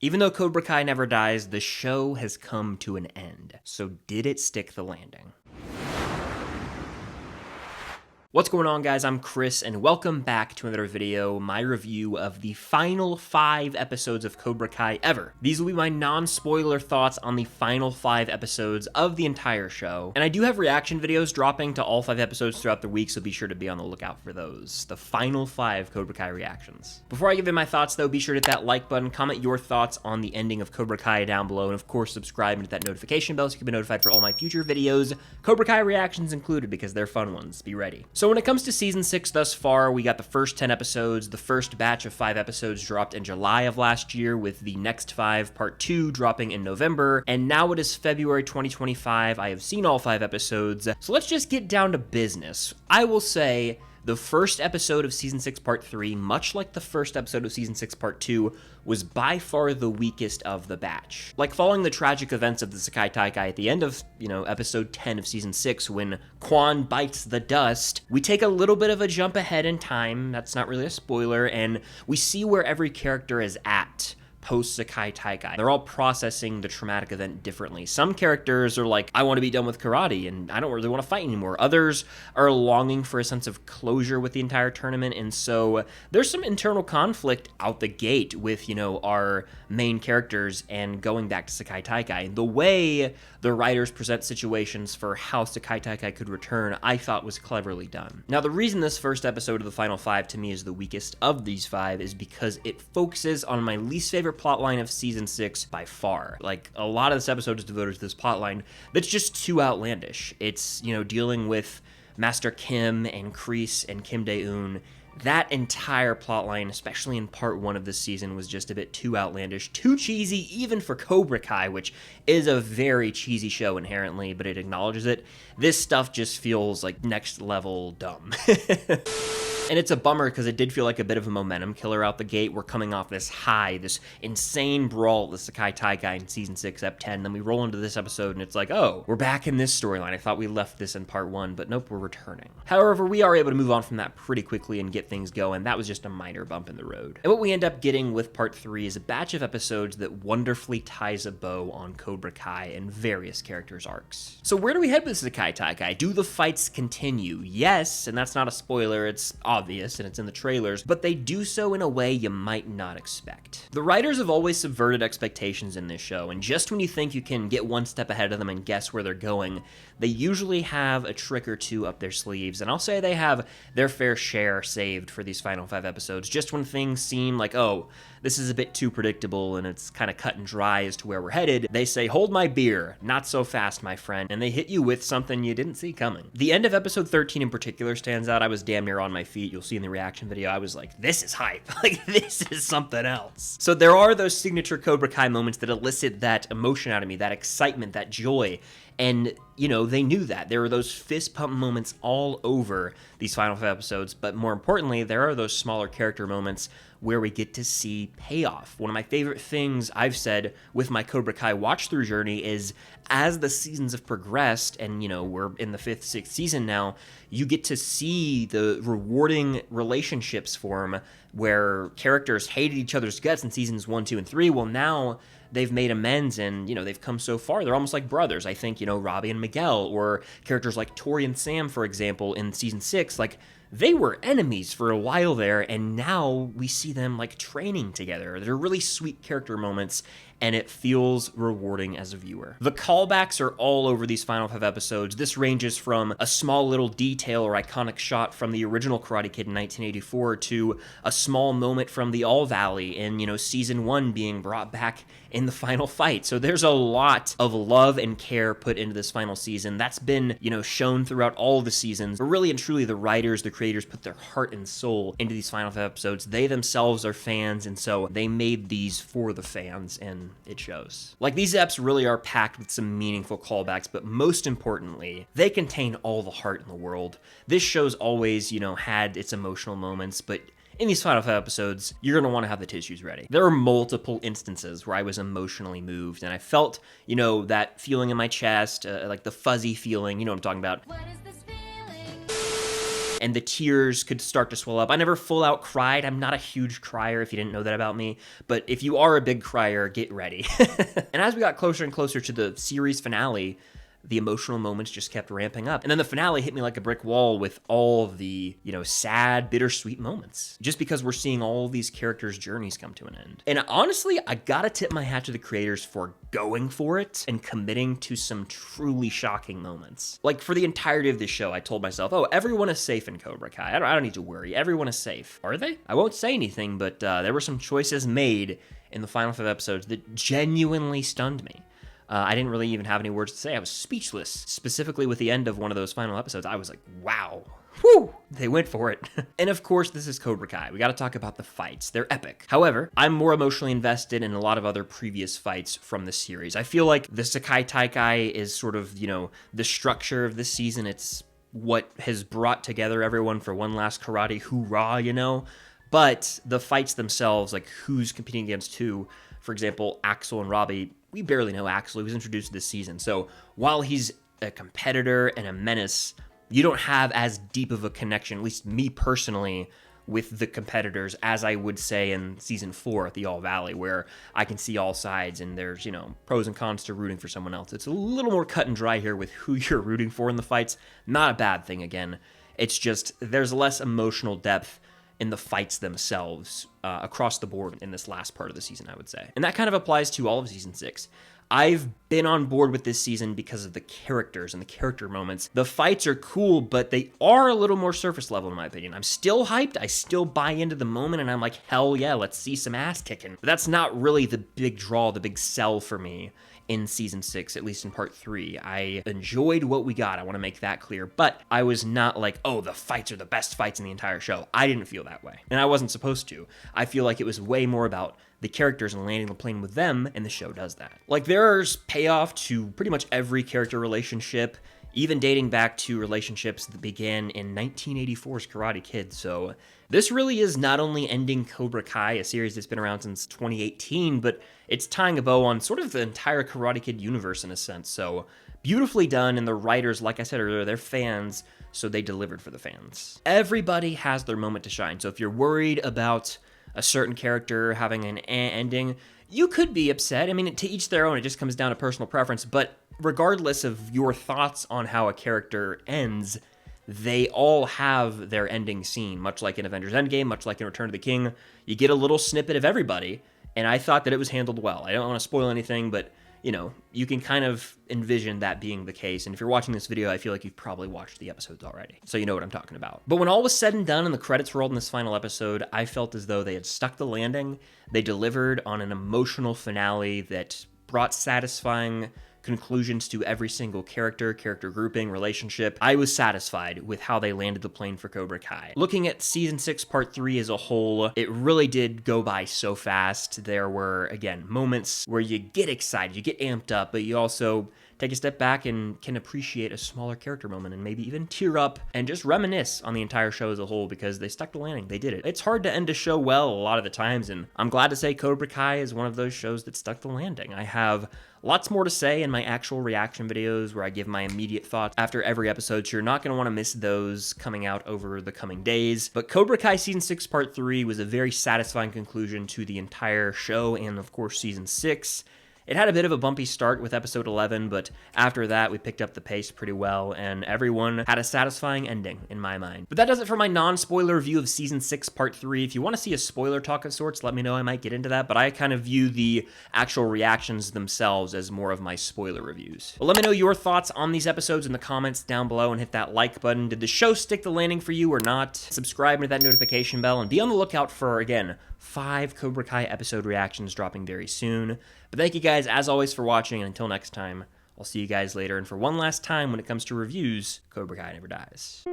Even though Cobra Kai never dies, the show has come to an end. So did it stick the landing? What's going on, guys? I'm Chris, and welcome back to another video, my review of the final 5 episodes of Cobra Kai ever. These will be my non-spoiler thoughts on the final 5 episodes of the entire show, and I do have reaction videos dropping to all 5 episodes throughout the week, so be sure to be on the lookout for those. The final 5 Cobra Kai reactions. Before I give in my thoughts, though, be sure to hit that like button, comment your thoughts on the ending of Cobra Kai down below, and of course, subscribe and hit that notification bell so you can be notified for all my future videos, Cobra Kai reactions included, because they're fun ones. Be ready. So when it comes to Season 6 thus far, we got the first 10 episodes. The first batch of 5 episodes dropped in July of last year, with the next 5, Part 2, dropping in November. And now it is February 2025. I have seen all 5 episodes. So let's just get down to business. I will say the first episode of Season 6 Part 3, much like the first episode of Season 6 Part 2, was by far the weakest of the batch. Like, following the tragic events of the Sekai Taikai at the end of, episode 10 of Season 6, when Quan bites the dust, we take a little bit of a jump ahead in time, that's not really a spoiler, and we see where every character is at post-Sekai Taikai. They're all processing the traumatic event differently. Some characters are like, I want to be done with karate, and I don't really want to fight anymore. Others are longing for a sense of closure with the entire tournament, and so there's some internal conflict out the gate with, our main characters and going back to Sekai Taikai. The way the writers present situations for how Sekai Taikai could return, I thought was cleverly done. Now, the reason this first episode of the final 5 to me is the weakest of these 5 is because it focuses on my least favorite plotline of Season 6 by far. Like, a lot of this episode is devoted to this plotline that's just too outlandish. It's, dealing with Master Kim and Kreese and Kim Dae-eun. That entire plotline, especially in part 1 of this season, was just a bit too outlandish, too cheesy, even for Cobra Kai, which is a very cheesy show inherently, but it acknowledges it. This stuff just feels like next level dumb. And it's a bummer because it did feel like a bit of a momentum killer out the gate. We're coming off this high, this insane brawl, the Sekai Taikai in Season 6, Ep 10. Then we roll into this episode and it's like, oh, we're back in this storyline. I thought we left this in part 1, but nope, we're returning. However, we are able to move on from that pretty quickly and get things going. That was just a minor bump in the road. And what we end up getting with part 3 is a batch of episodes that wonderfully ties a bow on Cobra Kai and various characters' arcs. So where do we head with Sekai Taikai? Do the fights continue? Yes, and that's not a spoiler, it's obvious and it's in the trailers, but they do so in a way you might not expect. The writers have always subverted expectations in this show, and just when you think you can get one step ahead of them and guess where they're going, they usually have a trick or two up their sleeves, and I'll say they have their fair share saved for these final 5 episodes. Just when things seem like, oh, this is a bit too predictable and it's kind of cut and dry as to where we're headed, they say, hold my beer, not so fast, my friend, and they hit you with something you didn't see coming. The end of episode 13 in particular stands out. I was damn near on my feet. You'll see in the reaction video, I was like, this is hype. Like, this is something else. So there are those signature Cobra Kai moments that elicit that emotion out of me, that excitement, that joy. And, they knew that. There were those fist pump moments all over these final 5 episodes, but more importantly, there are those smaller character moments where we get to see payoff. One of my favorite things I've said with my Cobra Kai watch-through journey is, as the seasons have progressed, and, we're in the 5th, 6th season now, you get to see the rewarding relationships form where characters hated each other's guts in seasons 1, 2, and 3. Well, now they've made amends and, they've come so far. They're almost like brothers. I think, Robby and Miguel, or characters like Tory and Sam, for example, in Season 6, like, they were enemies for a while there, and now we see them, like, training together. They're really sweet character moments, and it feels rewarding as a viewer. The callbacks are all over these final 5 episodes. This ranges from a small little detail or iconic shot from the original Karate Kid in 1984 to a small moment from the All Valley in, Season 1 being brought back in the final fight. So there's a lot of love and care put into this final season. That's been, shown throughout all the seasons. But really and truly, the writers, the creators put their heart and soul into these final 5 episodes. They themselves are fans, and so they made these for the fans, and it shows. Like, these eps really are packed with some meaningful callbacks, but most importantly, they contain all the heart in the world. This show's always, had its emotional moments, but in these final 5 episodes, you're going to want to have the tissues ready. There are multiple instances where I was emotionally moved, and I felt, that feeling in my chest, like the fuzzy feeling, what I'm talking about. What is this feeling? and the tears could start to swell up. I never full out cried. I'm not a huge crier, if you didn't know that about me, but if you are a big crier, get ready. And as we got closer and closer to the series finale, the emotional moments just kept ramping up. And then the finale hit me like a brick wall with all the, sad, bittersweet moments. Just because we're seeing all these characters' journeys come to an end. And honestly, I gotta tip my hat to the creators for going for it and committing to some truly shocking moments. Like, for the entirety of this show, I told myself, oh, everyone is safe in Cobra Kai. I don't need to worry. Everyone is safe. Are they? I won't say anything, but there were some choices made in the final 5 episodes that genuinely stunned me. I didn't really even have any words to say. I was speechless. Specifically with the end of one of those final episodes, I was like, wow. Whew, they went for it. And of course, this is Cobra Kai. We gotta talk about the fights. They're epic. However, I'm more emotionally invested in a lot of other previous fights from the series. I feel like the Sekai Taikai is sort of, the structure of this season. It's what has brought together everyone for one last karate hoorah, But the fights themselves, like who's competing against who, for example, Axel and Robby, we barely know Axel. He was introduced this season. So while he's a competitor and a menace, you don't have as deep of a connection, at least me personally, with the competitors as I would say in season 4 at the All Valley, where I can see all sides and there's, pros and cons to rooting for someone else. It's a little more cut and dry here with who you're rooting for in the fights. Not a bad thing, again. It's just there's less emotional depth in the fights themselves across the board in this last part of the season, I would say. And that kind of applies to all of season 6. I've been on board with this season because of the characters and the character moments. The fights are cool, but they are a little more surface level in my opinion. I'm still hyped, I still buy into the moment, and I'm like, hell yeah, let's see some ass kicking. But that's not really the big draw, the big sell for me in season 6, at least in part 3. I enjoyed what we got, I want to make that clear, but I was not like, oh, the fights are the best fights in the entire show. I didn't feel that way, and I wasn't supposed to. I feel like it was way more about the characters and landing the plane with them, and the show does that. Like, there's payoff to pretty much every character relationship, even dating back to relationships that began in 1984's Karate Kid, so this really is not only ending Cobra Kai, a series that's been around since 2018, but it's tying a bow on sort of the entire Karate Kid universe in a sense, so beautifully done, and the writers, like I said earlier, they're fans, so they delivered for the fans. Everybody has their moment to shine, so if you're worried about a certain character having an ending, you could be upset. I mean, to each their own, it just comes down to personal preference, but regardless of your thoughts on how a character ends, they all have their ending scene, much like in Avengers Endgame, much like in Return of the King. You get a little snippet of everybody, and I thought that it was handled well. I don't want to spoil anything, but you can kind of envision that being the case. And if you're watching this video, I feel like you've probably watched the episodes already, so you know what I'm talking about. But when all was said and done and the credits rolled in this final episode, I felt as though they had stuck the landing. They delivered on an emotional finale that brought satisfying conclusions to every single character grouping, relationship. I was satisfied with how they landed the plane for Cobra Kai. Looking at season 6 part 3 as a whole, it really did go by so fast. There were, again, moments where you get excited, you get amped up, but you also take a step back and can appreciate a smaller character moment and maybe even tear up and just reminisce on the entire show as a whole because they stuck the landing. They did it. It's hard to end a show well a lot of the times, and I'm glad to say Cobra Kai is one of those shows that stuck the landing. I have lots more to say in my actual reaction videos where I give my immediate thoughts after every episode, so you're not going to want to miss those coming out over the coming days. But Cobra Kai Season 6 Part 3 was a very satisfying conclusion to the entire show and, of course, Season 6. It had a bit of a bumpy start with episode 11, but after that, we picked up the pace pretty well, and everyone had a satisfying ending, in my mind. But that does it for my non-spoiler review of Season 6, Part 3. If you want to see a spoiler talk of sorts, let me know. I might get into that, but I kind of view the actual reactions themselves as more of my spoiler reviews. Well, let me know your thoughts on these episodes in the comments down below, and hit that like button. Did the show stick the landing for you or not? Subscribe to that notification bell, and be on the lookout for, again, 5 Cobra Kai episode reactions dropping very soon. But thank you guys, as always, for watching, and until next time, I'll see you guys later. And for one last time, when it comes to reviews, Cobra Kai never dies.